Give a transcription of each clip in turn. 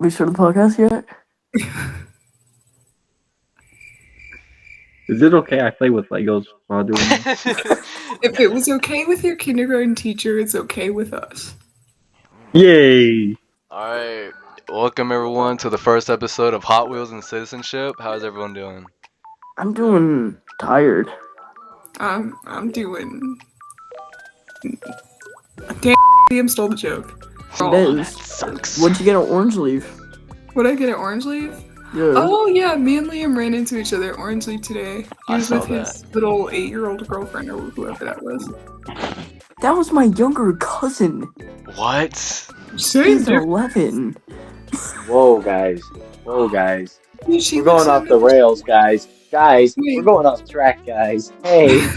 We started the podcast yet? Is it okay I play with Legos while doing this? If it was okay with your kindergarten teacher, it's okay with us. Yay! Alright, welcome everyone to the first episode of Hot Wheels and Citizenship. How's everyone doing? I'm doing tired. I'm doing. Damn, Liam stole the joke. It is. Sucks. What'd you get an orange leaf? Would I get an orange leaf? Yeah. Oh yeah, me and Liam ran into each other at Orange Leaf today. He I was saw with his little 8-year-old girlfriend or whoever that was. That was my younger cousin. What? Same He's 11. Whoa, guys. Whoa, guys. She We're going off the rails, guys. Guys, Wait. we're going off track, guys. Hey.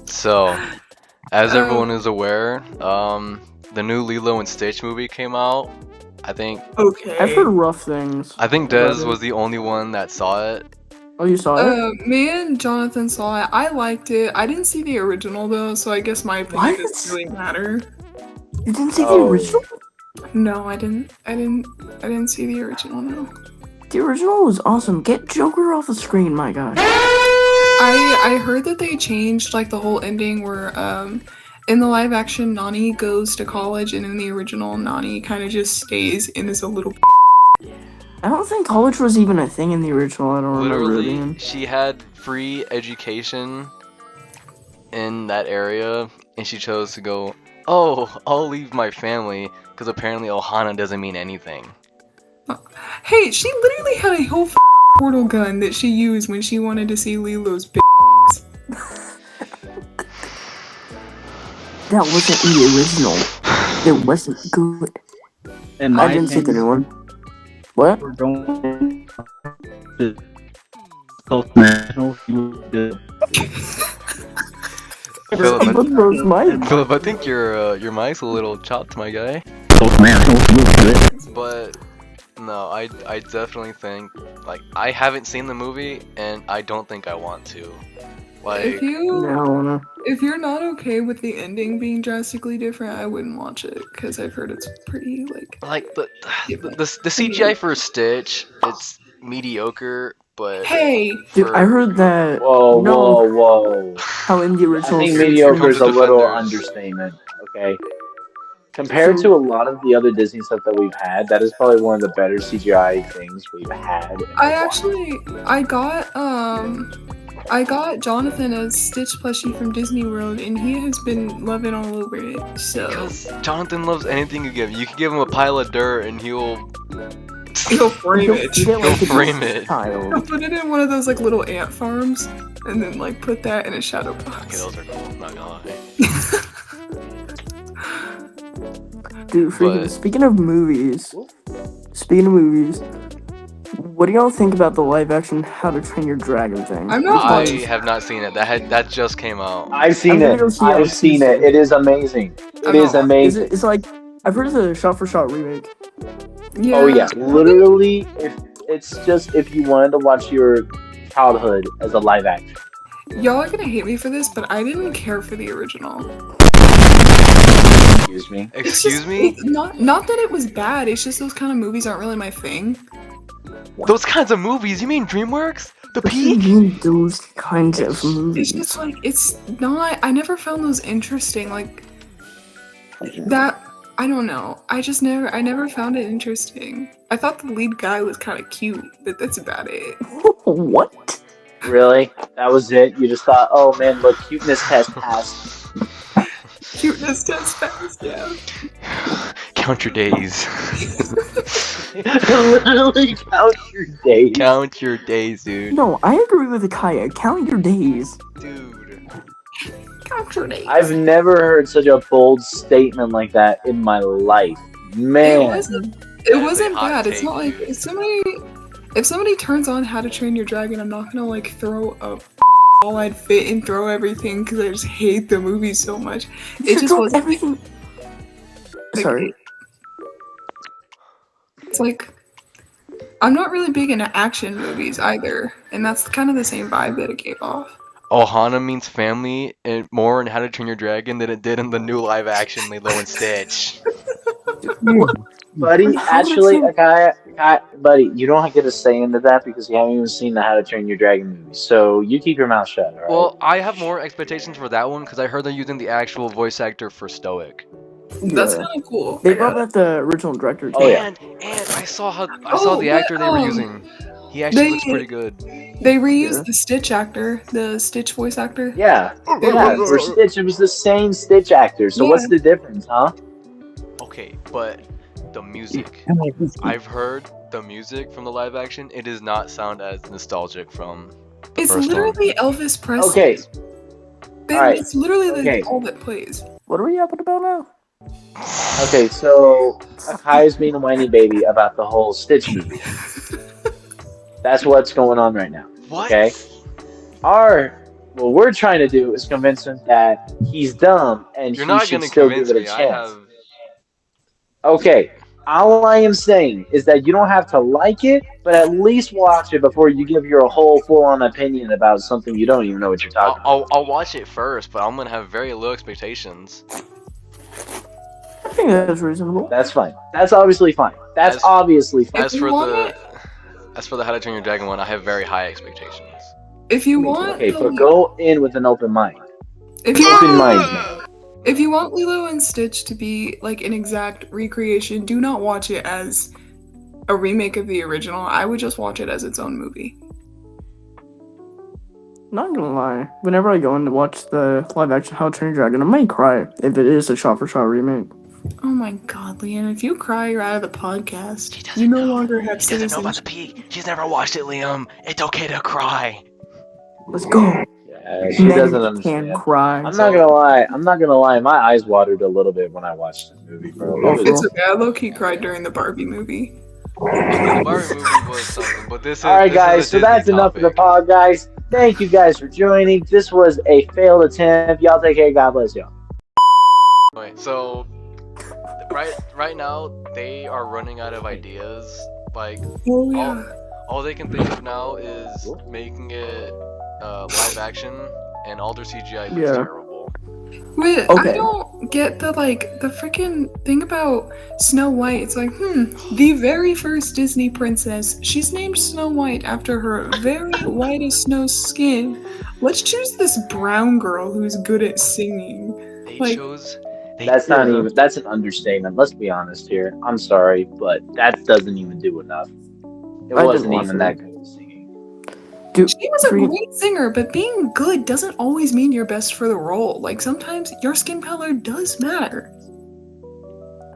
So, as everyone is aware, the new Lilo and Stitch movie came out. I think Okay. I've heard rough things. Dez was the only one that saw it. Oh, you saw it? Me and Jonathan saw it. I liked it. I didn't see the original though, so I guess my opinion What? doesn't really matter. You didn't see the Oh. original? No, I didn't see the original. No. The original was awesome. Get Joker off the screen, my gosh. I heard that they changed like the whole ending where in the live action Nani goes to college and in the original Nani kind of just stays and is a little. I don't think college was even a thing in the original. I don't remember it Literally, being. she had free education in that area, and she chose to go, oh, I'll leave my family, because apparently Ohana doesn't mean anything. Hey, she literally had a whole portal gun that she used when she wanted to see Lilo's b. That wasn't in the original. It wasn't good. In I didn't see the new one. What? We're going to national. Philip, What was mine? Philip, I think your mic's a little chopped, my guy. But no, I definitely think, like, I haven't seen the movie and I don't think I want to. Like, If you're not okay with the ending being drastically different, I wouldn't watch it because I've heard it's pretty the CGI for Stitch, it's mediocre, but Hey, Dude, I heard that. Whoa, No. whoa. How in the I original. think Stitch mediocre is a Defenders. little understatement, okay? Compared to a lot of the other Disney stuff that we've had, that is probably one of the better CGI things we've had. I got Jonathan a Stitch plushie from Disney World, and he has been loving all over it. So because Jonathan loves anything you give him. You can give him a pile of dirt and he'll he'll frame it. He'll frame it. He'll put it in one of those like little ant farms, and then like put that in a shadow Okay, box. those are cool, not gonna lie. Dude, freaking, But- speaking of movies, what do y'all think about the live action How to Train Your Dragon thing? I'm not I watching. have not seen it. That just came out. I've seen I'm gonna it. go see I've it. seen it. It is amazing. It I'm is not- amazing. It's like, I've heard it's a shot-for-shot remake. Yeah. Oh yeah, literally. If you wanted to watch your childhood as a live action. Y'all are gonna hate me for this, but I didn't care for the original. Excuse me. It's Excuse just- me? it's not that it was bad. It's just those kind of movies aren't really my thing. Those kinds of movies? You mean DreamWorks? The What do you Peak? mean those kinds of movies? It's just like it's not. I never found those interesting. Like that. I don't know. I never found it interesting. I thought the lead guy was kind of cute, but that's about it. What? Really? That was it? You just thought, oh man, look, cuteness test passed. Cuteness test passed, yeah. Count your days. Literally count your days. Count your days, dude. No, I agree with Kaya. Count your days. Dude. Count your days. I've never heard such a bold statement like that in my life. Man. It wasn't a hot bad. It's take, not like dude. if somebody turns on How to Train Your Dragon, I'm not gonna like throw a all I'd fit and throw everything because I just hate the movie so much. It just was everything. Sorry. It's like I'm not really big into action movies either, and that's kind of the same vibe that it gave off. Ohana means family and more in How to Train Your Dragon than it did in the new live action Lilo and Stitch. Buddy, How would it actually, sound- buddy, you don't get a say into that because you haven't even seen the How to Train Your Dragon movie. So you keep your mouth shut, all right? Well, I have more expectations for that one because I heard they're using the actual voice actor for Stoic. That's Yeah. kind of cool. They brought back the original director too. Oh, yeah. And I saw the actor they were using. He actually looks pretty good. They reused Yeah. the Stitch actor, the Stitch voice actor. Yeah, They yeah. reused- For Stitch, it was the same Stitch actor. So what's Yeah. the difference, huh? Okay, but the music. I've heard the music from the live action. It does not sound as nostalgic from the It's first literally Elvis Presley. Okay, alright, It's literally okay. all that plays. What are we yapping about now? okay. So Akai's being a whiny baby about the whole Stitch movie. That's what's going on right now. What? Okay. What we're trying to do is convince him that he's dumb and You're he not should gonna still convince give it a me. I chance. have. Okay. All I am saying is that you don't have to like it, but at least watch it before you give your whole full-on opinion about something you don't even know what you're talking about. I'll watch it first, but I'm gonna have very low expectations. I think that's reasonable. That's fine. That's obviously fine. That's As- obviously fine. As you for want the it- How to Train Your Dragon one, I have very high expectations. If you Me too. want, Okay, but go in with an open mind. if you Open want, mind, man. if you want Lilo and Stitch to be like an exact recreation, do not watch it as a remake of the original. I would just watch it as its own movie. Not gonna lie, whenever I go in to watch the live action How to Train Your Dragon, I might cry if it is a shot-for-shot remake. Oh my god, Leanne, if you cry, you're out of the podcast. She doesn't You no know. longer have She doesn't know about citizenship. the pee. She's never watched it, Liam. It's okay to cry. Let's go. Yeah, she Men doesn't understand. can cry. I'm not gonna lie. I'm not gonna lie. My eyes watered a little bit when I watched this movie, bro. Oh, It was- It's okay. I low-key cried during the Barbie movie. The Barbie movie was something, but this is. All right, this guys. Is a So Disney that's enough of the topic. pod, guys. Thank you guys for joining. This was a failed attempt. Y'all take care. God bless y'all. Okay, so right now they are running out of ideas. Like Oh yeah. all they can think of now is making it live action, and all their CGI looks Yeah. terrible. Wait, Okay. I don't get the freaking thing about Snow White. It's like, the very first Disney princess, she's named Snow White after her very white as snow skin. Let's choose this brown girl who's good at singing. They Like- chose. That's not Yeah. even. That's an understatement. Let's be honest here. I'm sorry, but that doesn't even do enough. It I wasn't didn't watch even it. that good of singing. Dude, She was a Green- great singer, but being good doesn't always mean you're best for the role. Like, sometimes your skin color does matter.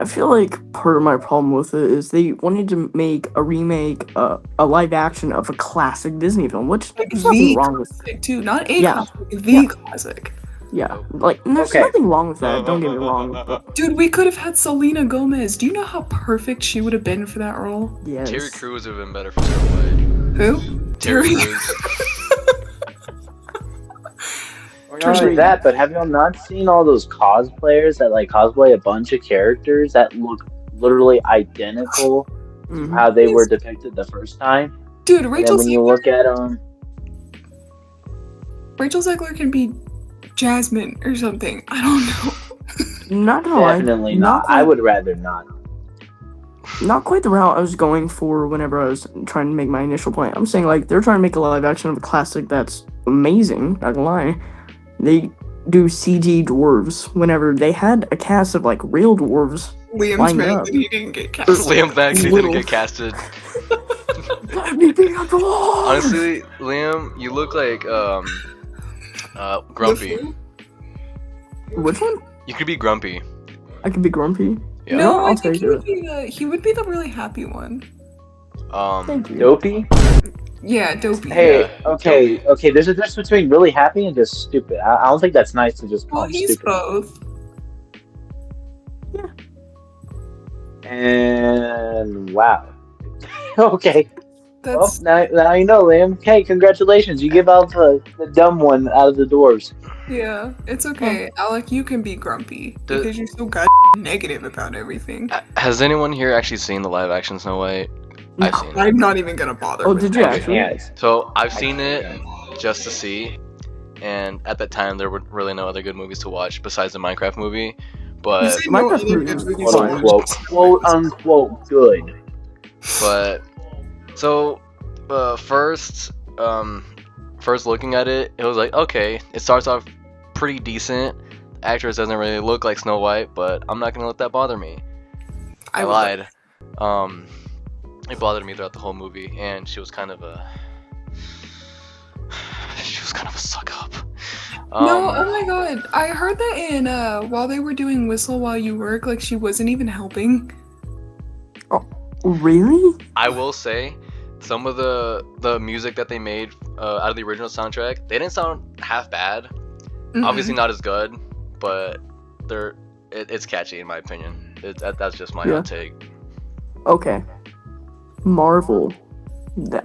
I feel like part of my problem with it is they wanted to make a remake, a live action of a classic Disney film, which Like, there's nothing the wrong with. classic, too. Not a Yeah. classic, the Yeah. classic. Yeah, like and there's Okay. nothing wrong with that. Don't get me wrong. But Dude, we could have had Selena Gomez. Do you know how perfect she would have been for that role? yes, Terry Crews would have been better for Snow White. Who? Terry Terry- Crews. Or not only that, but have y'all not seen all those cosplayers that like cosplay a bunch of characters that look literally identical to Mhm. how they were depicted the first time? Dude, And then Rachel when you Zegler, look at them, Rachel Zegler can be Jasmine or something. I don't know. Not gonna lie, definitely not. I would rather not. not quite the route I was going for whenever I was trying to make my initial point. I'm saying like they're trying to make a live action of a classic that's amazing. Not gonna lie, they do CG dwarves whenever they had a cast of like real dwarves. Liam's Lined mad up. that he didn't get cast. Liam actually Little. didn't get casted. Let me be a dwarf. Honestly, Liam, you look like Grumpy. Which one? You could be Grumpy. I could be grumpy. Yeah. No, I'll I think take he it. would be the really happy one. Thank you. Dopey? Yeah, dopey. Hey, Yeah. okay. There's a difference between really happy and just stupid. I don't think that's nice to just call Well, him he's stupid. both. And wow. Okay. Well, That's now you know, Liam. Hey, congratulations. You give out the dumb one out of the dwarves. yeah. It's okay, Alec. You can be grumpy The- because you're so negative about everything. Has anyone here actually seen the live action Snow White? I've No. seen it. I'm not even gonna bother. Oh, with did you that. actually? Yeah. So I've seen it just to see, and at that time there were really no other good movies to watch besides the Minecraft movie. But said no Minecraft other movie good was movies quote are fine. unquote, just- quote unquote good. but so first looking at it, it was like, okay, it starts off pretty decent. The actress doesn't really look like Snow White, but I'm not gonna let that bother me. I would lied. It bothered me throughout the whole movie, and she was kind of a suck up. No, oh my god. I heard that in while they were doing Whistle While You Work, like she wasn't even helping. Really? I will say, some of the music that they made out of the original soundtrack, they didn't sound half bad. Mhm. Obviously not as good, but it's catchy in my opinion. That's just my Yeah. hot take. Okay. Marvel.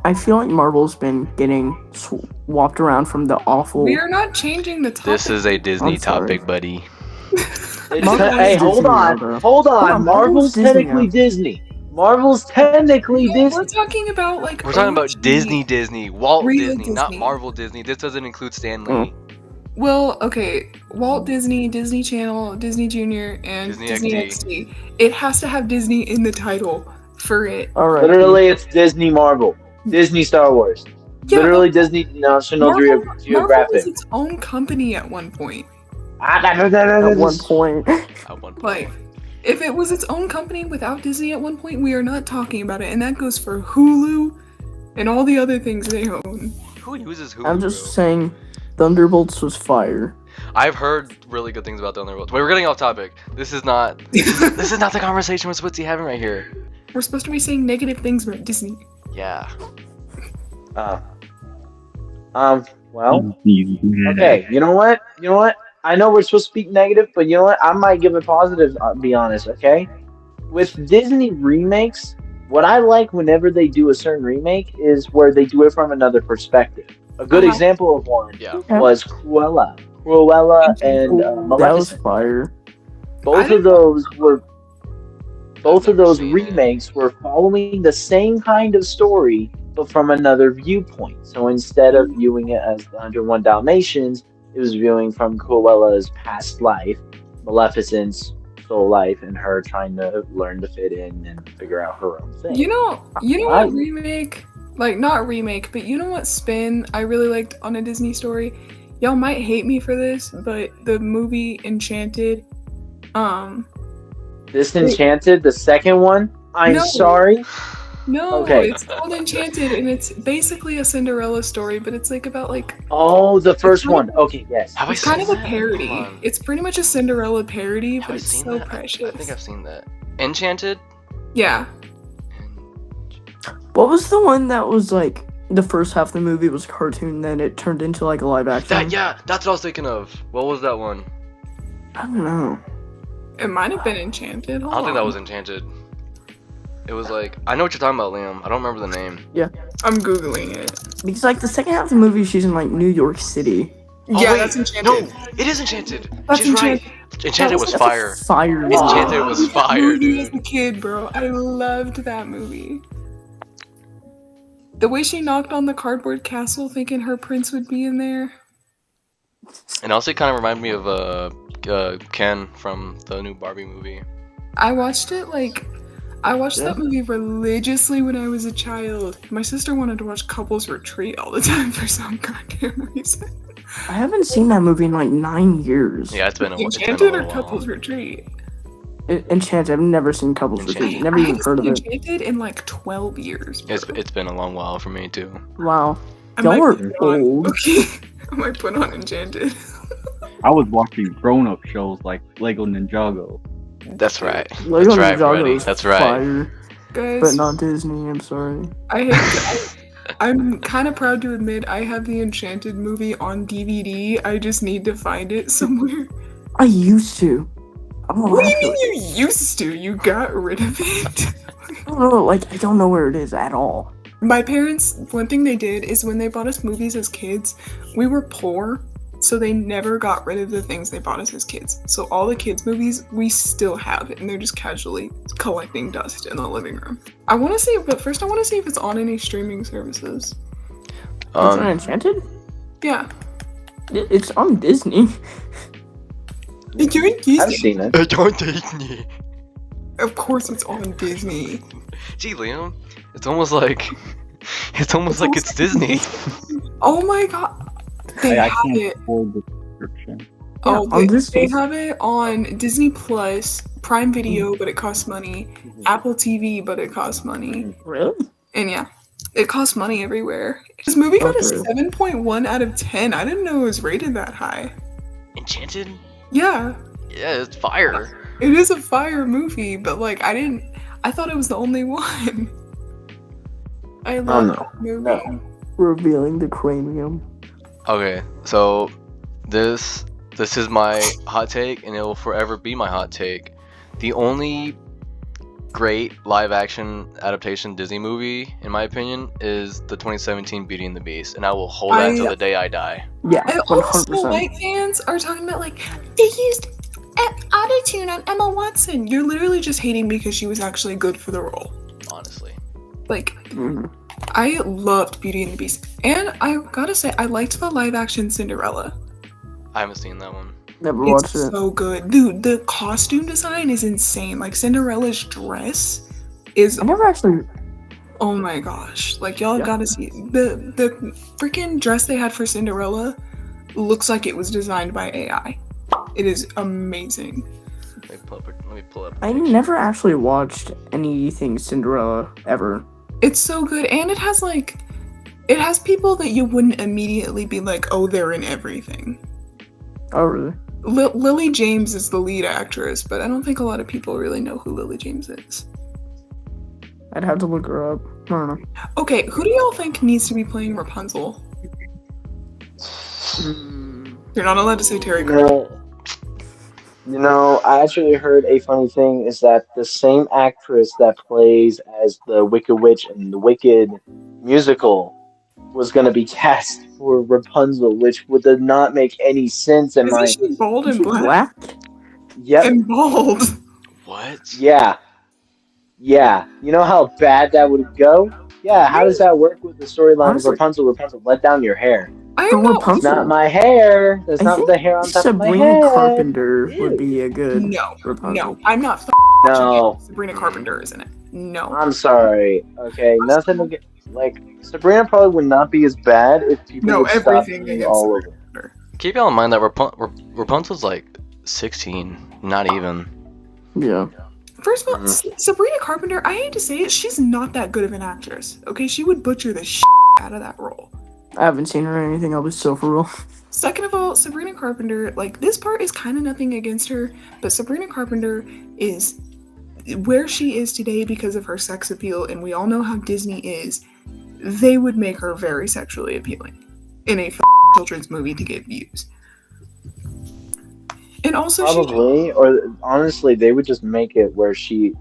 I feel like Marvel's been getting swapped around from the awful. We are not changing the topic. This is a Disney I'm sorry. topic, buddy. Marvel's Hey, hold Disney on, now, though. hold on. on, Marvel's Disney technically now. Disney. Marvel's technically No, Disney. we're talking about like We're talking about OG. Disney, Walt Real Disney, not Disney. Marvel Disney. This doesn't include Stan Lee. Well, okay, Walt Disney, Disney Channel, Disney Junior, and Disney Disney XD. XD. It has to have Disney in the title for it. All right. Literally, it's Disney Marvel, Disney Star Wars. Yeah, Literally, Disney National Marvel was Geographic. its own company at one point. At one point. At one point. Like, if it was its own company without Disney at one point, we are not talking about it, and that goes for Hulu and all the other things they own. Who uses Hulu? I'm just bro? saying, Thunderbolts was fire. I've heard really good things about Thunderbolts. Wait, we're getting off topic. This is not this is not the conversation we're supposed to be having right here. We're supposed to be saying negative things about Disney. Yeah. Well, okay. You know what? I know we're supposed to speak negative, but you know what? I might give it positive. Be honest, okay? With Disney remakes, what I like whenever they do a certain remake is where they do it from another perspective. A good Uh-huh. example of one Yeah. was Cruella and That was Maleficent. fire. Both of those remakes were following the same kind of story, but from another viewpoint. So instead of viewing it as the 101 Dalmatians, it was viewing from Cruella's past life, Maleficent's soul life, and her trying to learn to fit in and figure out her own thing. You know what remake? Like, not remake, but you know what spin I really liked on a Disney story? Y'all might hate me for this, but the movie Enchanted, Disenchanted, the second one. I'm No. sorry. no, Okay. it's called Enchanted, and it's basically a Cinderella story, but it's like about like Oh, the first kind one. of- Okay, yes. Have I it's kind seen of a that? parody. Hold on. It's pretty much a Cinderella parody, Have but I it's seen so that? precious. I think I've seen that. Enchanted? Yeah, What was the one that was like the first half of the movie was cartoon, then it turned into like a live action? That's what I was thinking of. What was that one? I don't know. it might have been Enchanted. I don't think that was Enchanted. It was like, I know what you're talking about, Liam. I don't remember the name. I'm googling it. Because like the second half of the movie, she's in like New York City. Oh, Yeah, wait, that's Enchanted. No, it is Enchanted. That's She's right. Enchanted was That's a fire. Fire. Enchanted was fire, movie as dude. a kid, bro. I loved that movie. The way she knocked on the cardboard castle thinking her prince would be in there. And also, it kind of reminded me of Ken from the new Barbie movie. I watched that movie religiously when I was a child. My sister wanted to watch Couples Retreat all the time for some goddamn reason. I haven't seen that movie in like 9 years. Yeah, it's been a Enchanted or little Couples while. Retreat? Enchanted. I've never seen Couples Enchanted. Retreat. Never I even haven't heard of seen it. Enchanted in like 12 years. Bro. It's been a long while for me too. Wow. I Y'all might are put it on- old. Okay, I might put on Enchanted. I was watching grown-up shows like Lego Ninjago. That's right. Lego That's right, Ninjago buddy. is That's right. Fire, Guys, but not Disney. I'm sorry. I'm kind of proud to admit I have the Enchanted movie on DVD. I just need to find it somewhere. I used to. I don't know. What do you mean you used to? You got rid of it? I don't know. Like I don't know where it is at all. My parents, one thing they did is when they bought us movies as kids, we were poor, so they never got rid of the things they bought us as kids. So all the kids' movies, we still have it, and they're just casually collecting dust in the living room. I want to see, but first I want to see if it's on any streaming services. It's on Enchanted. Yeah. It's on Disney. You're I've Disney. seen it. Don't Disney. Of course, it's on Disney. Gee, Liam, it's almost like it's Disney. Oh my god, they I have can't it. afford the subscription. Oh, on they Disney. have it on Disney Plus, Prime Video, but it costs money. Apple TV, but it costs money. Really? And yeah, it costs money everywhere. This movie got a Okay. 7.1 out of 10. I didn't know it was rated that high. Enchanted? Yeah, Yeah, it's fire. it is a fire movie, but like I thought it was the only one. I love no. that movie. No. Revealing the cranium. Okay, so this is my hot take, and it will forever be my hot take. The only great live action adaptation Disney movie, in my opinion, is the 2017 Beauty and the Beast, and I will hold that until the day I die. Yeah, And all the 100%. Snow White fans are talking about like they used autotune on Emma Watson. You're literally just hating because she was actually good for the role. Honestly, Like Mhm. I loved Beauty and the Beast, and I gotta say I liked the live action Cinderella. I haven't seen that one. Never It's watched it. so good, dude. The costume design is insane. Like Cinderella's dress is I never actually. oh my gosh. Like y'all Yeah. gotta see the freaking dress they had for Cinderella looks like it was designed by AI. It is amazing. Let me pull up. a I picture. never actually watched anything Cinderella ever. It's so good, and it has people that you wouldn't immediately be like, oh, they're in everything. Oh, really? Lily James is the lead actress, but I don't think a lot of people really know who Lily James is. I'd have to look her up. I don't know. Okay, who do y'all think needs to be playing Rapunzel? You're not allowed to say Terry Crews. I actually heard a funny thing is that the same actress that plays as the Wicked Witch in the Wicked musical was going to be cast for Rapunzel, which would not make any sense in my. Isn't she bald and Is she black? black? Yep. And bald. What? Yeah. Yeah. You know how bad that would go? Yeah. How does that work with the storyline of Honestly- Rapunzel? Rapunzel, let down your hair. I For am not. It's Rapunzel? not my hair. That's I not think the hair on top of my Sabrina head. Carpenter Ew. would be a good No, Rapunzel. no, I'm not No. watching it. Sabrina Carpenter is in it. No. I'm sorry. Okay, nothing to get like Sabrina probably would not be as bad if people No, would stop everything being against all Sabrina over. Carpenter. Keep y'all in mind that Rapunzel's like 16, not even. Yeah. First of all, Sabrina Carpenter, I hate to say it, she's not that good of an actress. Okay, she would butcher the out of that role. I haven't seen her in anything. I'll be so for real. Second of all, Sabrina Carpenter, like, this part is kind of nothing against her, but Sabrina Carpenter is where she is today because of her sex appeal, and we all know how Disney is. They would make her very sexually appealing in a children's movie to get views. And also, Probably, or honestly, they would just make it where she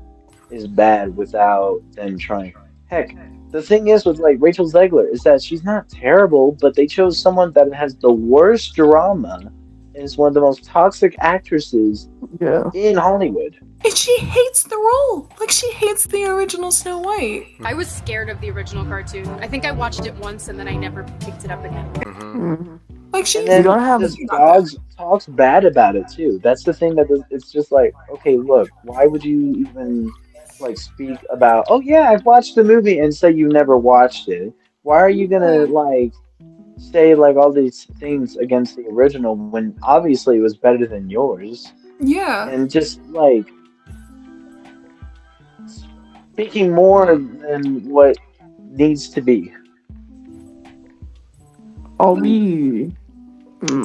is bad without them trying. Heck, the thing is with like Rachel Zegler is that she's not terrible, but they chose someone that has the worst drama and is one of the most toxic actresses Yeah. in Hollywood. and she hates the role. Like, she hates the original Snow White. I was scared of the original cartoon. I think I watched it once and then I never picked it up again. Mm-hmm. Mhm. Like, she And then gotta have- this dogs talks bad about it too. That's the thing it's just like, okay, look, why would you even like speak about? Oh yeah, I've watched the movie and say you never watched it. Why are you gonna like say like all these things against the original when obviously it was better than yours? yeah. And just like speaking more than what needs to be.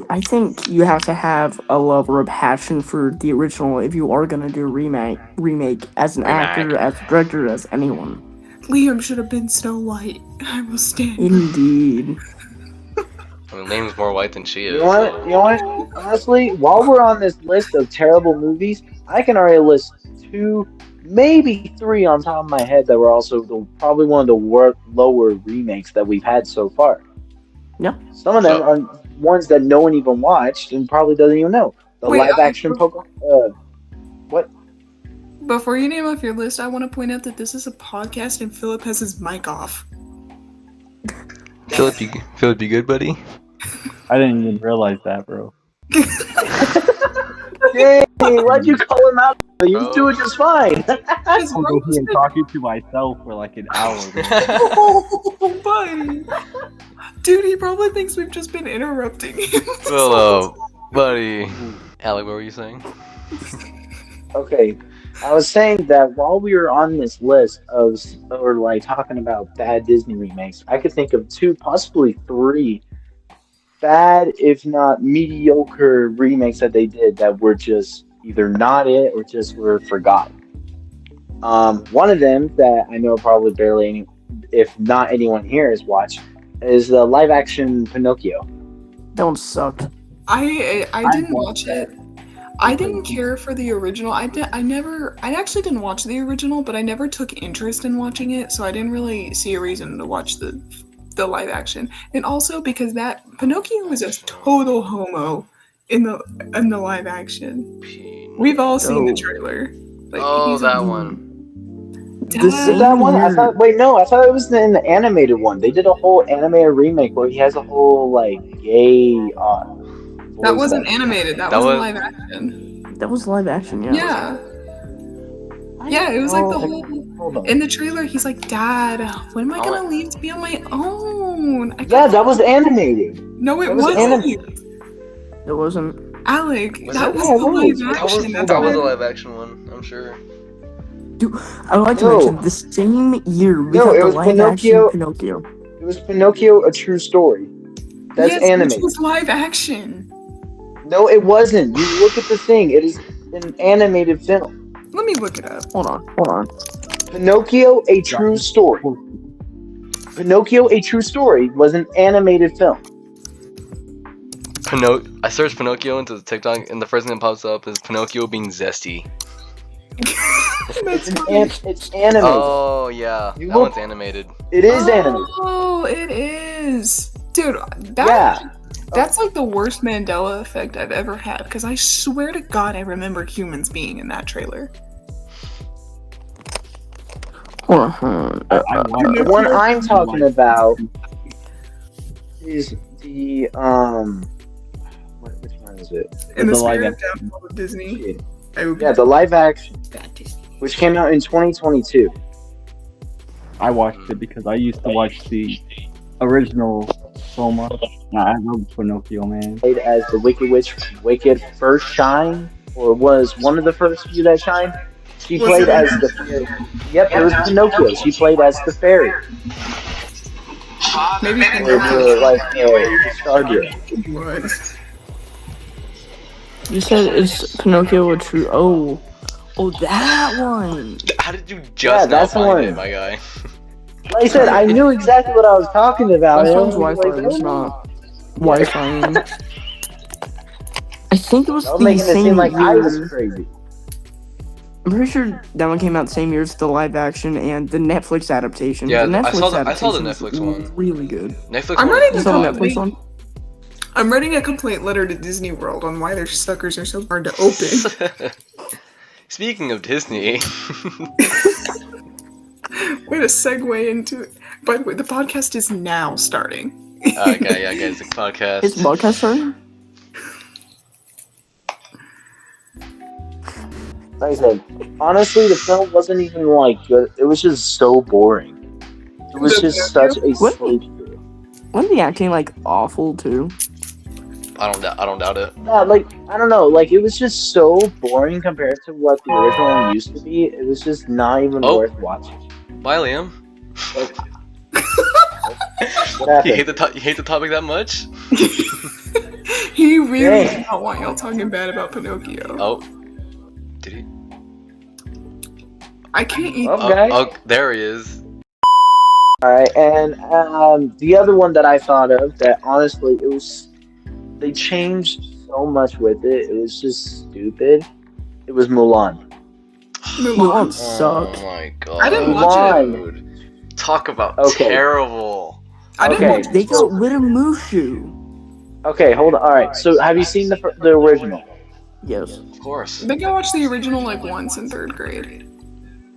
I think you have to have a love or a passion for the original if you are gonna do a remake as an actor, as a director, as anyone. Liam should have been Snow White. I will stand. Indeed. I mean, Liam's more white than she You is. know what? You know what? Honestly, while we're on this list of terrible movies, I can already list 2, maybe 3 on top of my head that were also probably one of the lower remakes that we've had so far. Yeah. Some of them are ones that no one even watched and probably doesn't even know. The Wait, live action Pokemon. What? Before you name off your list, I want to point out that this is a podcast and Philip has his mic off. Philip, you good, buddy? I didn't even realize that, bro. Dang, why'd you call him out? You was doing just fine. His I'm going roast- here talking to myself for like an hour. Man. Oh, buddy. Dude, he probably thinks we've just been interrupting him. Hello, buddy. Alec, what were you saying? Okay, I was saying that while we were on this list of, or like talking about bad Disney remakes, I could think of 2, possibly 3 bad, if not mediocre remakes that they did that were just either not it or just were forgotten. One of them that I know probably barely any, if not anyone here has watched, is the live action Pinocchio. That one sucked. I didn't watch it. I didn't care for the original. I actually didn't watch the original, but I never took interest in watching it, so I didn't really see a reason to watch the live action. And also because that Pinocchio was a total homo in the live action. We've all seen the trailer. Like, Oh, he's that a- one. The Is same that one? I year- thought. Wait, no. I thought it was in the animated one. They did a whole animated remake where he has a whole like gay. That voice wasn't actor. animated. That That was was- live action. That was live action, yeah. Yeah. Yeah, it was like the whole. Hold on. In the trailer, he's like, "Dad, when am I gonna leave to be on my own?" Yeah, that was animated. No, it that was wasn't. animated. It wasn't. Alec, Was that it? was Yeah, it the was. live That was, action. that That's was a why- live action one, I'm sure. I would like to No. mention the same year we No, got it the was live Pinocchio. action Pinocchio. It was Pinocchio: A True Story. That's yes, animated. which was live action. No, it wasn't. You look at the thing. It is an animated film. Let me look it up. Hold on. Pinocchio: A True Story. Pinocchio: A True Story was an animated film. I searched Pinocchio into the TikTok, and the first thing that pops up is Pinocchio being zesty. That's It's, funny. it's animated. Oh yeah, You that look- one's animated. It is animated. Oh, it is, dude. That Yeah. that's like the worst Mandela effect I've ever had. Because I swear to God, I remember humans being in that trailer. Hold on. The one I'm talking about is the which one is it? In the The live spirit action. of Disney. I would Yeah, the live action, God, Disney. which came out in 2022. I watched it because I used to watch the original Soma. Nah, I love Pinocchio, man. Played as the Wicked Witch from Wicked first shine, or was one of the first few that shined. She Was played it? as the fairy. Yep, it was Pinocchio. She played as the fairy. Maybe Or the, like Stargate. was. You said it's Pinocchio a true. Oh, that one. How did you Yeah, just now that's the find one. it, my guy? Like I said, I knew exactly what I was talking about. My and I phone's was Wi-Fi like, is oh, not Wi-Fi. I think it was I was the making it same seem like I was year. crazy. I'm pretty sure that one came out the same year as the live action and the Netflix adaptation. Yeah, the I Netflix saw the adaptation Netflix was one. really good. Netflix. I'm one ready You is to saw the go. Netflix one? I'm writing a complaint letter to Disney World on why their suckers are so hard to open. Speaking of Disney, Way to segue into it. By the way, the podcast is now starting. okay, yeah, guys, the podcast. It's podcast starting? Like I said, honestly, the film wasn't even like good. It was just so boring. It was just such a What? slave through. Wasn't the acting like awful too? I don't doubt it. Yeah, like I don't know, like it was just so boring compared to what the original one used to be. It was just not even Oh. worth watching. Bye, Liam. What You happened? hate the topic that much? He really Dang. did not want y'all talking bad about Pinocchio. Oh, did he? I can't eat. Okay. Oh, there he is. All right, and the other one that I thought of that honestly, it was they changed so much with it. It was just stupid. It was Mulan. Mulan Mulan. sucked. Oh my god. I didn't watch it. Dude. Talk about Okay. terrible. I didn't Okay. watch They it. got rid of Mushu. Okay, hold on. All right, so have you seen the original? Yes. Of course. I think I watched the original like once in 3rd grade.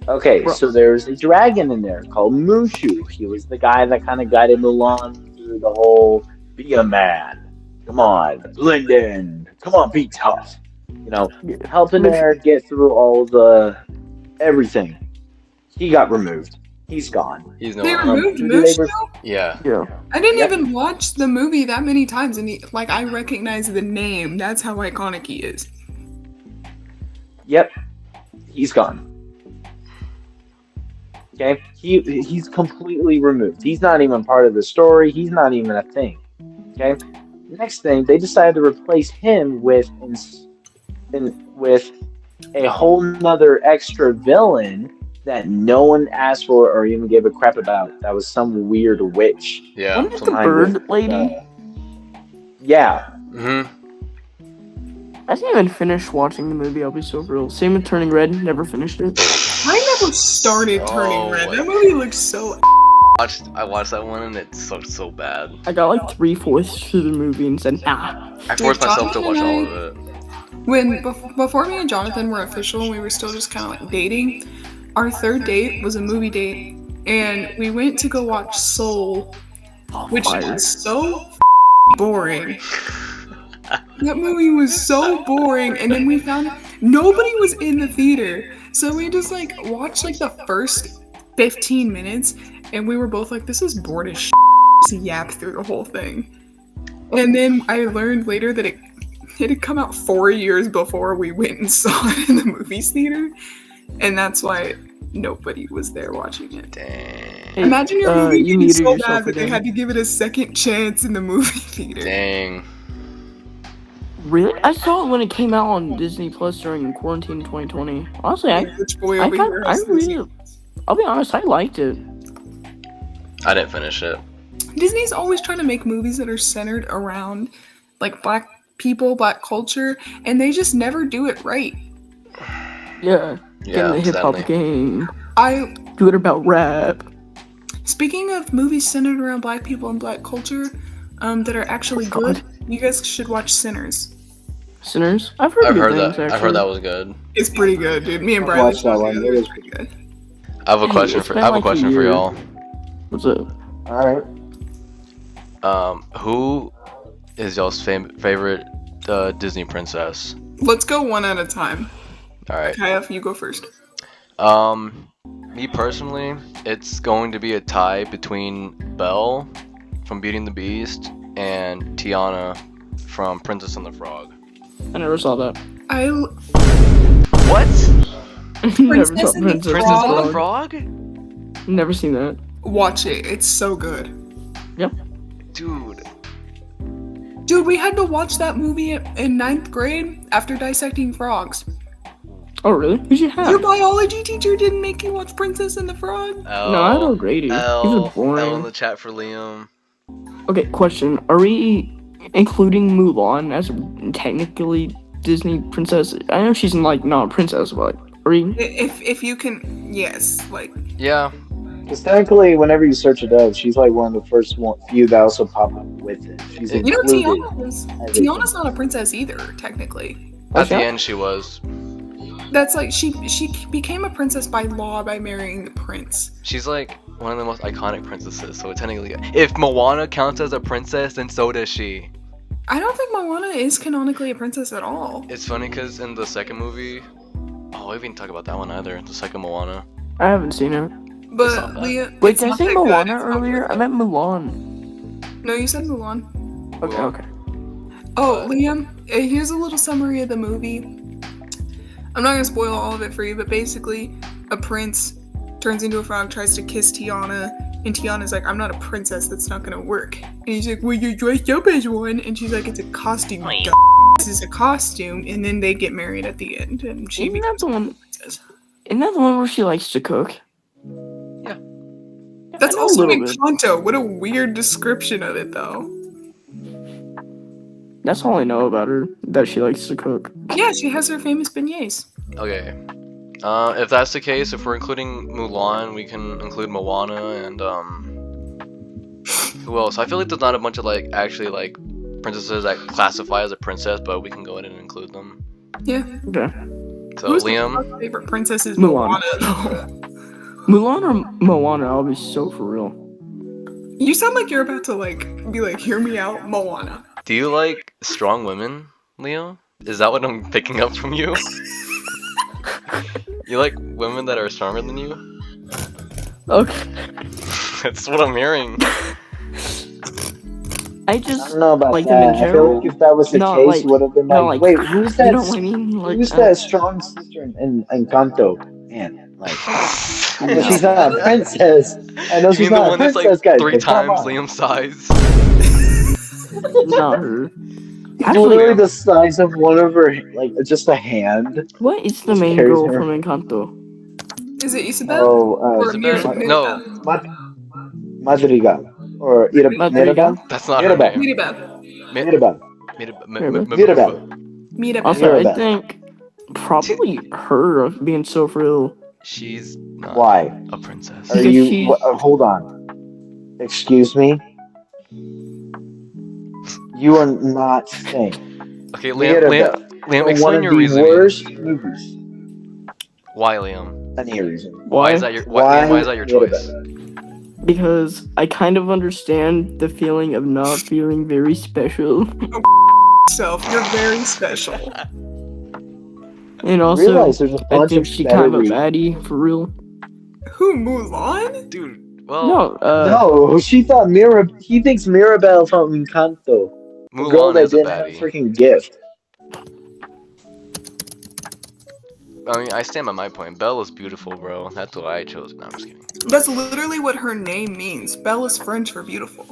Okay, Bro. so there's a dragon in there called Mushu. He was the guy that kind of guided Mulan through the whole be a man. Come on, blend in. Come on, be tough. helping her get through all the everything. He got removed. He's gone. He's They no. removed who do they Mushno? Yeah. Yeah. I didn't Yep. even watch the movie that many times, and I recognize the name. That's how iconic he is. Yep, he's gone. Okay, he's completely removed. He's not even part of the story. He's not even a thing. Okay. Next thing, they decided to replace him with a whole nother extra villain that no one asked for or even gave a crap about. That was some weird witch. Yeah. Wasn't it the some- bird lady? Yeah. Mhm. I didn't even finish watching the movie, I'll be so real. Same with Turning Red, never finished it. I never started Turning Red. That movie looks so. I watched that one and it sucked so bad. I got like 3/4 through the movie and said, nah. I forced myself to Jonathan watch and all I- of it. When before me and Jonathan were official, and we were still just kind of like dating. Our third date was a movie date, and we went to go watch Soul, which Fire. was so boring. That movie was so boring, and then we found nobody was in the theater, so we just like watched like the first 15 minutes, and we were both like, "This is bored as shit." Just yap through the whole thing, and then I learned later that it had come out 4 years before we went and saw it in the movie theater, and that's why nobody was there watching it. Dang. Hey, Imagine your movie you being muted so yourself bad that they again. had to give it a second chance in the movie theater. Dang. Really? I saw it when it came out on Disney Plus during quarantine 2020. Honestly, Rich boy over here I has Disney. really, I'll be honest, I liked it. I didn't finish it. Disney's always trying to make movies that are centered around like black people, black culture, and they just never do it right. Yeah. Get in Yeah, the hip hop sadly. game. I Do it about rap. Speaking of movies centered around black people and black culture, that are actually good, you guys should watch Sinners. Sinners? I've heard I've good heard things, that. actually. I've heard that was good. It's pretty good, dude. Me and I Brian watched that one. It was pretty good. I have a Hey, question it's for been I have a like a question for year. y'all. What's up? All right. Who is y'all's favorite Disney princess? Let's go one at a time. All right. Kayaf, you go first. Me personally, it's going to be a tie between Belle from Beauty and the Beast and Tiana from Princess and the Frog. I never saw that. I What? Never saw Princess and the Princess Princess and the Frog. Frog? Never seen that. watch it. It's so good. Dude. Dude, we had to watch that movie in 9th grade after dissecting frogs. Oh, really? Who'd you have? Your biology teacher didn't make you watch Princess and the Frog? L, No, I had O'Grady. He was L in boring. the chat for Liam. Okay, question. Are we including Mulan as technically Disney princess? I know she's like not a princess, but like, are we? If you can, yes, like Yeah. Because technically, whenever you search it up, she's like one of the first few that also pop up with it. She's you know, included. Tiana's not a princess either, technically. At the Okay. end, she was. That's like she became a princess by law by marrying the prince. She's like one of the most iconic princesses. So technically, if Moana counts as a princess, then so does she. I don't think Moana is canonically a princess at all. It's funny because in the second movie, oh, we didn't talk about that one either. The second Moana. I haven't seen it. But not bad. Leah, Wait, it's did I not say that good. Moana It's not earlier? worth I it. meant Mulan. No, you said Mulan. Okay, Mulan. okay. Oh, Liam, here's a little summary of the movie. I'm not gonna spoil all of it for you, but basically, a prince turns into a frog, tries to kiss Tiana, and Tiana's like, "I'm not a princess. That's not gonna work." And he's like, "Well, you're dressed up as one," and she's like, "It's a costume. This is a costume." And then they get married at the end, and she Isn't that becomes the a one? princess. Isn't that the one where she likes to cook? Yeah. That's I know a also little in bit. Kanto. What a weird description of it, though. That's all I know about her. That she likes to cook. Yeah, she has her famous beignets. Okay. If that's the case, if we're including Mulan, we can include Moana and who else? I feel like there's not a bunch of like actually like princesses that classify as a princess, but we can go ahead and include them. Yeah. Okay. So Who's Liam, my favorite princess is Mulan. Moana, though. Mulan or Moana? I'll be so for real. You sound like you're about to like be like, hear me out, Moana. do you like strong women, Leo? Is that what I'm picking up from you? You like women that are stronger than you? Okay. That's what I'm hearing. I I just don't know about like them in that. I feel general. like if that was the Not case, like, it would have been not like, like, wait, who's you that? know what I mean? Like, Who's that strong sister in Kanto? And like, I know she's no. not a princess. I know You she's mean the not a one that's like princess, guys. 3 But come times on, Liam's size? Not her. she's Actually, literally the size of one of her, like just a hand. what is the Just main carries girl her. from Encanto? Is it Isabel Oh, or Isabel? Ma- No, Madrigal or Madrigal? Mirabel. that's not her Mirabel. name. Mirabel? Mi- Mirabel. Mirabel? Mirabel. Also, I Mirabel. think probably her of being so real. She's not Why? a princess. Are Because you? she's- Hold on. Excuse me. You are not saying Okay, Mirabel Liam, for one explain of your the reasoning. worst movies. Why, Liam? Any reason? Why is that your Liam, why is that your Mirabel? choice? Because I kind of understand the feeling of not feeling very special. Self, you're very special. And also, Realize there's a I bunch think of she better kind of a reasons. baddie, for real. Who, Mulan? Dude, well, No, No, she thought He thinks Mirabel from Encanto, the girl Mulan that is a didn't have a baddie. freaking gift. I mean, I stand by my point. Belle is beautiful, bro. That's why I chose. No, I'm just kidding. That's literally what her name means. Belle is French for beautiful.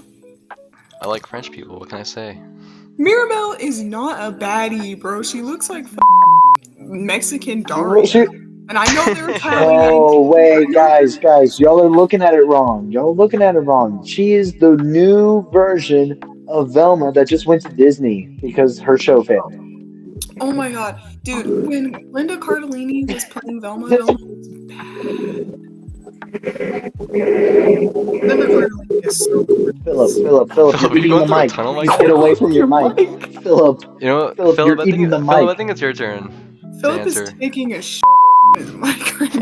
I like French people. What can I say? Mirabel is not a baddie, bro. She looks like Mexican She- Daria. And I know they're Italian. Oh wait, guys, y'all are looking at it wrong. She is the new version of Velma that just went to Disney because her show failed. Oh my god. Dude, when Linda Cardellini was playing Velma, Velma was bad. Linda Cardellini is so good. Philip, Philip, you're you eating going the through a mic. tunnel Please like get that? away from your mic. Philip, You know what, Philip, Philip, you're I think eating the Philip, I mic. think it's your turn to Philip is answer. taking a in the mic right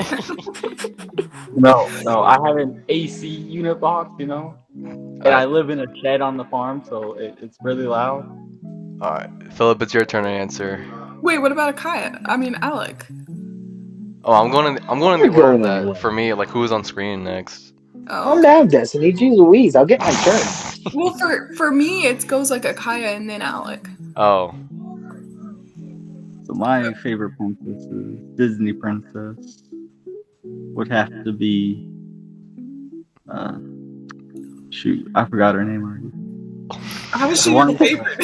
now. No, I have an AC unit box, you know, and I live in a shed on the farm, so it's really loud. All right, Philip, it's your turn to answer. Wait, what about Akaya? I mean, Alec. Oh, I'm going in the You're order going that anywhere. for me, like who's on screen next. Oh, Calm down, Destiny. Jeez Louise, I'll get my turn. well, for me, it goes like Akaya and then Alec. Oh, So my favorite princess is Disney princess. Would have to be, shoot, I forgot her name already. How is she The your one- favorite?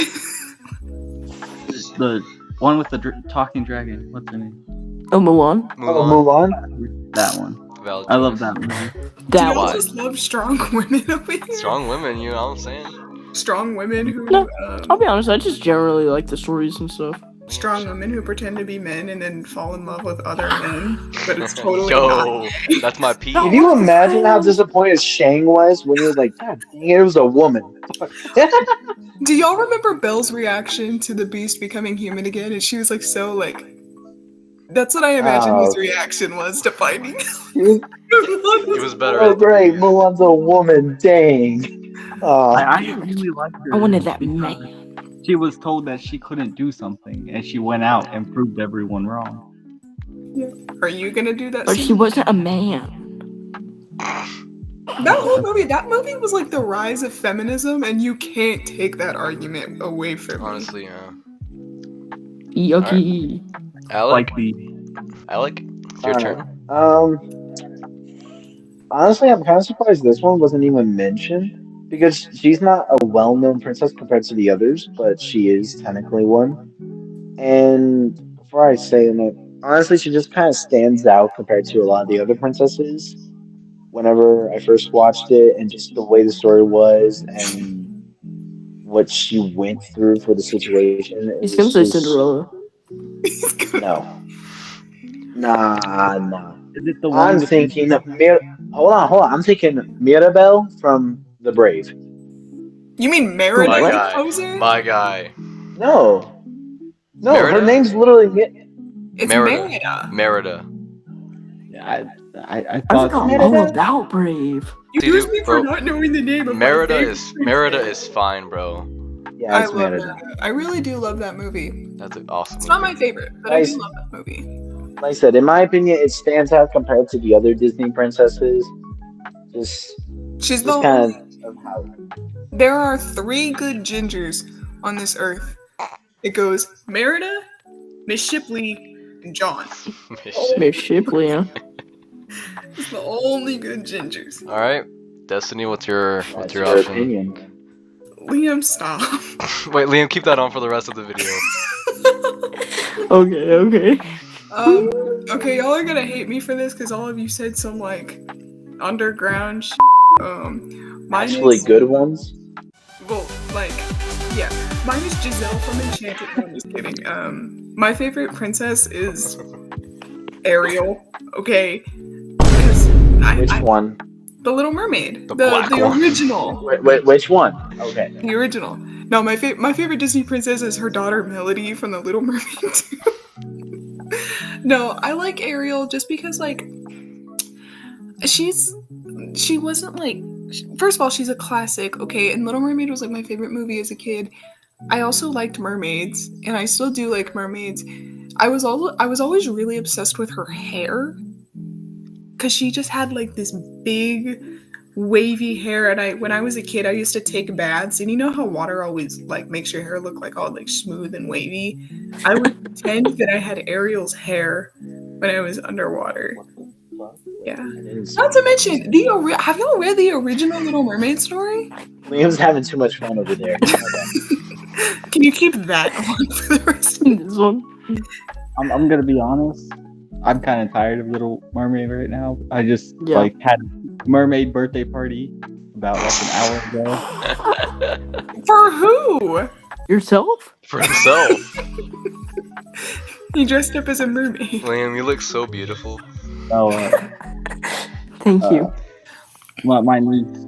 The one with the talking dragon. What's her name? oh, Mulan? Oh, Mulan. Mulan. That one. Valid I love choice. that movie. Do That y'all one. just love strong women over here? Strong women, you know what I'm saying? Strong women who No, I'll be honest, I just generally like the stories and stuff. strong women who pretend to be men and then fall in love with other men, but it's totally Yo, not. that's my peak. Can you imagine how disappointed Shang was when he was like, God dang it, it was a woman. Do y'all remember Belle's reaction to the Beast becoming human again? And she was like, so like, that's what I imagine his reaction was to finding. It was better. Oh, great, Mulan's a woman. Dang. I really liked her. I wanted that because man. She was told that she couldn't do something, and she went out and proved everyone wrong. Are you gonna do that? But soon? she wasn't a man. That whole movie, that movie was like the rise of feminism, and you can't take that argument away from me. Honestly, yeah. Yucky. Alec, Like the Alec, it's your turn. Honestly, I'm kind of surprised this one wasn't even mentioned because she's not a well-known princess compared to the others, but she is technically one. And before I say it, honestly, she just kind of stands out compared to a lot of the other princesses. Whenever I first watched it, and just the way the story was, and what she went through for the situation, it He's was gonna say just Cinderella. no, nah. is it the one I'm with thinking the, of Hold on. I'm thinking Mirabel from The Brave. You mean Merida My What? guy, Composer? my guy. No, her Merida? name's literally It's Merida. Merida. Merida. I I thought forgot she Merida? all about Brave. You See, accuse dude, me for bro, not knowing the name of Merida my is Merida is fine, bro. Yeah, I it's love Merida. that. I really do love that movie. That's an awesome. It's not my movie. favorite, but I Nice. do love that movie. Like I said, in my opinion, it stands out compared to the other Disney princesses. Just, She's the just only. kind of how. There are 3 good gingers on this earth. It goes Merida, Miss Shipley, and John. Miss Shipley, huh? It's the only good gingers. All right, Destiny. What's your That's your your option? opinion. Liam, stop. Wait, Liam, keep that on for the rest of the video. Okay. Okay, y'all are gonna hate me for this because all of you said some like underground shit. Mine Actually, is, good ones. well, like, yeah, mine is Giselle from Enchanted. No, I'm just kidding. My favorite princess is Ariel. Okay, because Which one? The Little Mermaid, The black one. original, Wait, which one? Okay. the original. No, my favorite Disney princess is her daughter Melody from The Little Mermaid. No, I like Ariel just because like she wasn't like, first of all, she's a classic, okay, and Little Mermaid was like my favorite movie as a kid. I also liked mermaids, and I still do like mermaids. I was always really obsessed with her hair, because she just had like this big wavy hair, and when I was a kid I used to take baths, and you know how water always like makes your hair look like all like smooth and wavy. I would pretend that I had Ariel's hair when I was underwater. Yeah. Not to mention, have y'all read the original Little Mermaid story? Liam's having too much fun over there. Can you keep that on for the rest of This one. I'm gonna be honest. I'm kind of tired of Little Mermaid right now. I just like had a mermaid birthday party about like an hour ago. For who? Yourself? For himself. He dressed up as a mermaid. Liam, you look so beautiful. So, Thank you. my niece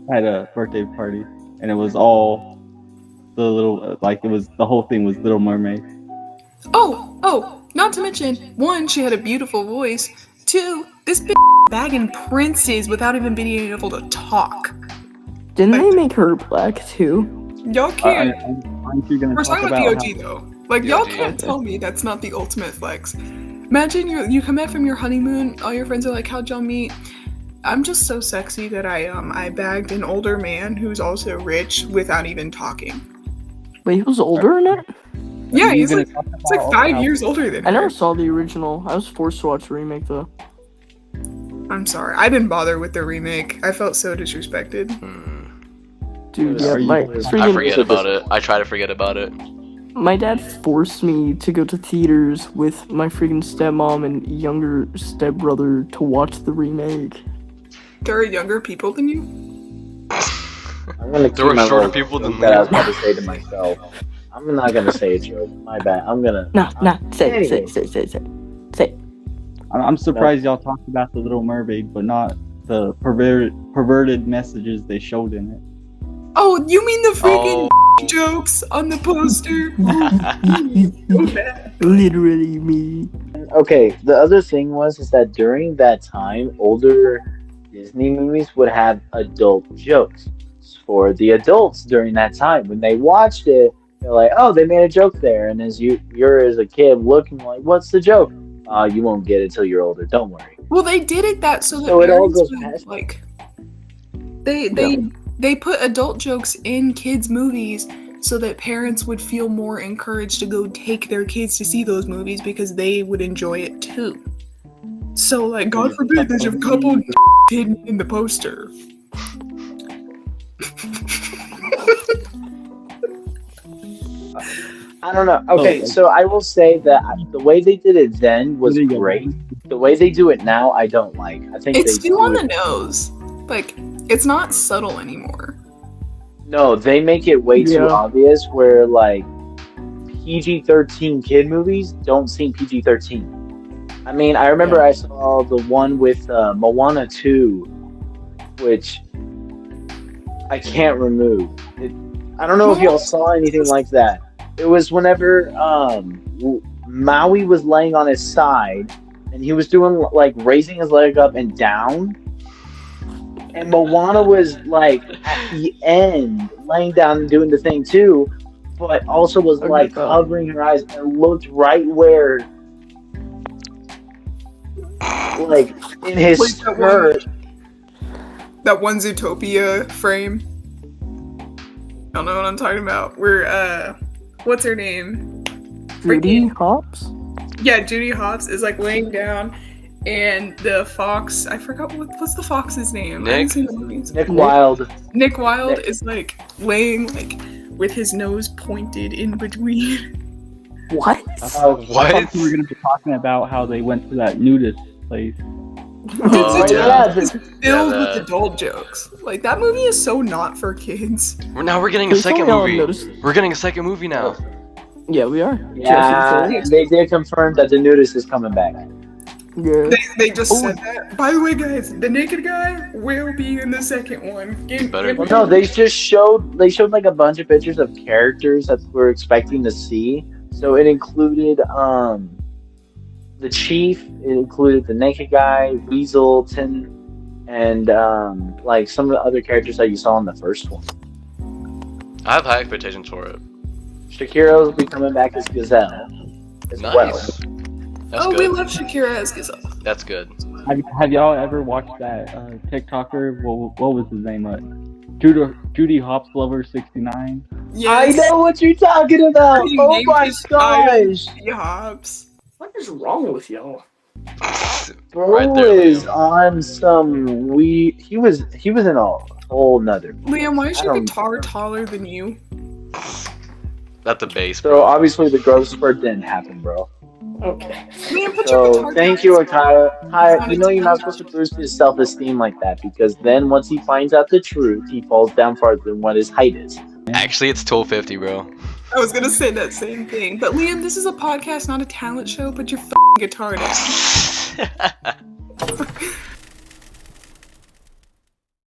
had a birthday party, and it was all the little like it was the whole thing was Little Mermaid. Oh, not to mention, 1, she had a beautiful voice. 2, this bitch bagging princes without even being able to talk. Didn't they make her black too? Y'all can't. Aren't you gonna We're talk talking about about the OG though. Like, y'all OG. can't tell me that's not the ultimate flex. Imagine you come back from your honeymoon, all your friends are like, how'd y'all meet? I'm just so sexy that I bagged an older man who's also rich without even talking. Wait, he was older in it? Yeah, he's gonna like, talk it's like about 5 how- years older than I never her. saw the original. I was forced to watch the remake though. I'm sorry, I didn't bother with the remake. I felt so disrespected. Dude, Are yeah, you- my I I freaking forget about it. I try to forget about it. my dad forced me to go to theaters with my freaking stepmom and younger stepbrother to watch the remake. There are younger people than you? I'm gonna keep There were my shorter little people joke than that I was Liam. about to say to myself. I'm not gonna say a joke. My bad. I'm gonna. Nah, say Anyway. it. I'm surprised y'all talked about the Little Mermaid, but not the perverted messages they showed in it. Oh, you mean the freaking Oh, jokes on the poster? So bad. Literally me. Okay, the other thing is that during that time, older Disney movies would have adult jokes for the adults during that time. When they watched it, they're like, "Oh, they made a joke there," and as you're as a kid looking like, "What's the joke?" You won't get it till you're older. Don't worry. Well, they did it that so that So it all parents goes would, past- like they put adult jokes in kids' movies so that parents would feel more encouraged to go take their kids to see those movies because they would enjoy it too. So, like, God forbid there's a couple hidden in the poster. I don't know. Okay, so I will say that the way they did it then was There you go. great. The way they do it now, I don't like. I think It's they too do on it- the nose. Like, it's not subtle anymore. No, they make it way too Yeah. obvious. Where like PG-13 kid movies don't seem PG-13. I mean, I remember I saw the one with Moana 2, which I can't remove. I don't know if y'all saw anything like that. It was whenever Maui was laying on his side and he was doing like raising his leg up and down. And Moana was like at the end, laying down and doing the thing too, but also was Okay, like go. covering her eyes and looked right where, like in his Like skirt. that one Zootopia frame. I don't know what I'm talking about. Where what's her name? Judy Hopps? Yeah, Judy Hopps is like laying down, and the fox, I forgot what's the fox's name. I haven't Nick? seen the movies. Nick Wilde. Nick Wilde Nick. is like laying like with his nose pointed in between. What? Oh, What? I thought we were gonna be talking about how they went to that nudist place. Oh, It's yeah. filled Yeah, with adult jokes. Like that movie is so not for kids. Now we're getting a Please tell second me y'all movie. noticed- We're getting a second movie now. Yeah, we are. Yeah, they did confirm that the nudist is coming back. Yeah. They just Oh. said that. By the way, guys, the naked guy will be in the second one. Better Well, no, they just showed like a bunch of pictures of characters that we're expecting to see. So it included the chief, it included the naked guy, Weaselton, and like some of the other characters that you saw in the first one. I have high expectations for it. Shakira will be coming back as Gazelle as well. Nice. That's Oh, good. we love Shakira as Gazelle. That's good. Have y'all ever watched that TikToker? What was his name? Judy Hopps Lover 69. Yes. I know what you're talking about. He Oh named my his child gosh, Judy Hopps. What is wrong with y'all? bro Right there, is Liam. on some He was in a whole nother. Liam, why is I your don't- guitar taller than you? That's the base, So bro. obviously the growth spurt didn't happen, bro. Okay. Liam, put your So guitar thank down. you, Akaya. Kaya, you know you're not supposed to boost his self-esteem like that because then once he finds out the truth, he falls down farther than what his height is. Actually, it's 1250, bro. I was gonna say that same thing. But Liam, this is a podcast, not a talent show. Put your guitar down.